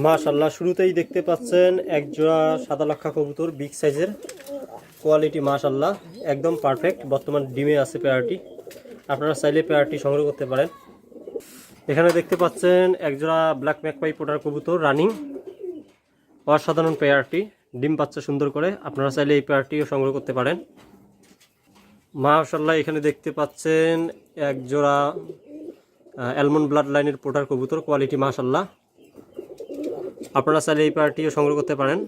মাশাআল্লাহ, শুরুতেই দেখতে পাচ্ছেন এক জোড়া সাদা লক্ষা কবুতর, বিগ সাইজের কোয়ালিটি। মাশাআল্লাহ, একদম পারফেক্ট। বর্তমান ডিমে আছে পেয়ারটি। আপনারা চাইলে পেয়ারটি সংগ্রহ করতে পারেন। এখানে দেখতে পাচ্ছেন এক জোড়া ব্ল্যাক ম্যাকপাই পোটার কবুতর রানিং। অসাধারণ পেয়ারটি, ডিম পাচ্ছে সুন্দর করে। আপনারা চাইলে এই পেয়ারটিও সংগ্রহ করতে পারেন। মাশাআল্লাহ, এখানে দেখতে পাচ্ছেন এক জোড়া অ্যালমন্ড ব্লাড লাইনের পোটার কবুতর, কোয়ালিটি মাশাআল্লাহ। আপনারা চাইলে এই পেয়ারটিও সংগ্রহ করতে পারেন।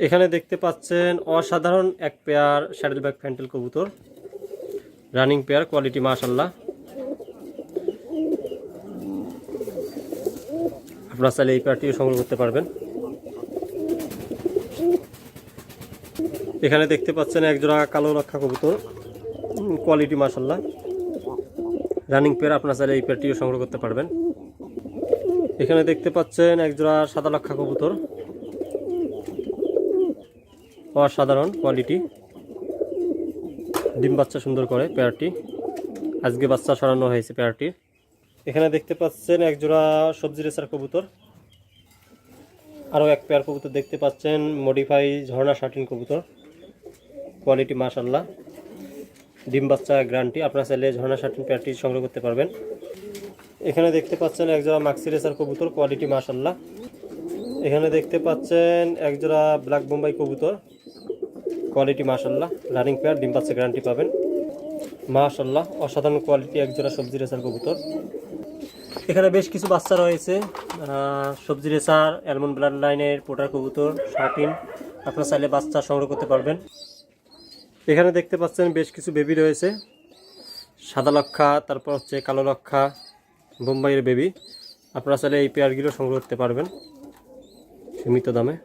এখানে দেখতে পাচ্ছেন অসাধারণ এক পেয়ার শ্যাডেল ব্যাক ফ্যান্টেল কবুতর, রানিং পেয়ার, কোয়ালিটি মাশাআল্লাহ। আপনারা চাইলে এই পেয়ারটিও সংগ্রহ করতে পারবেন। এখানে দেখতে পাচ্ছেন এক জোড়া কালো লক্ষা কবুতর, কোয়ালিটি মাশাআল্লাহ, রানিং পেয়ার। আপনারা চাইলে এই পেয়ারটিও সংগ্রহ করতে পারবেন। এখানে দেখতে পাচ্ছেন এক জোড়া সাদা লক্ষা কবুতর, অসাধারণ কোয়ালিটি, ডিম বাচ্চা সুন্দর করে পেয়ারটি। আজকে বাচ্চা সরানো হয়েছে পেয়ারটির। এখানে দেখতে পাচ্ছেন এক জোড়া সবজি রেসার কবুতর। আরও এক পেয়ার কবুতর দেখতে পাচ্ছেন মডিফাই ঝর্ণা শার্টিন কবুতর, কোয়ালিটি মাশাআল্লাহ, ডিম বাচ্চা গ্যারান্টি। আপনারা চাইলে ঝর্ণা শার্টিন পেয়ারটি সংগ্রহ করতে পারবেন। এখানে দেখতে পাচ্ছেন এক জোড়া মাক্সি রেসার কবুতর, কোয়ালিটি মাশাআল্লাহ। এখানে দেখতে পাচ্ছেন এক জোড়া ব্ল্যাক বোম্বাই কবুতর, কোয়ালিটি মাশাআল্লাহ, রানিং পেয়ার, ডিম বাচ্চা গ্যারান্টি পাবেন। মাশাআল্লাহ, অসাধারণ কোয়ালিটি এক জোড়া সবজি রেসার কবুতর। এখানে বেশ কিছু বাচ্চা রয়েছে, সবজি রেসার অ্যালমন্ড ব্লাড লাইনের পোটার কবুতর শার্টিন। আপনারা চাইলে বাচ্চা সংগ্রহ করতে পারবেন। এখানে দেখতে পাচ্ছেন বেশ কিছু বেবি রয়েছে, সাদা লক্ষা, তারপর হচ্ছে কালো লক্ষা, বোম্বাইয়ের বেবি। আপনারা চাইলে এই পেয়ারগুলো সংগ্রহ করতে পারবেন সীমিত দামে।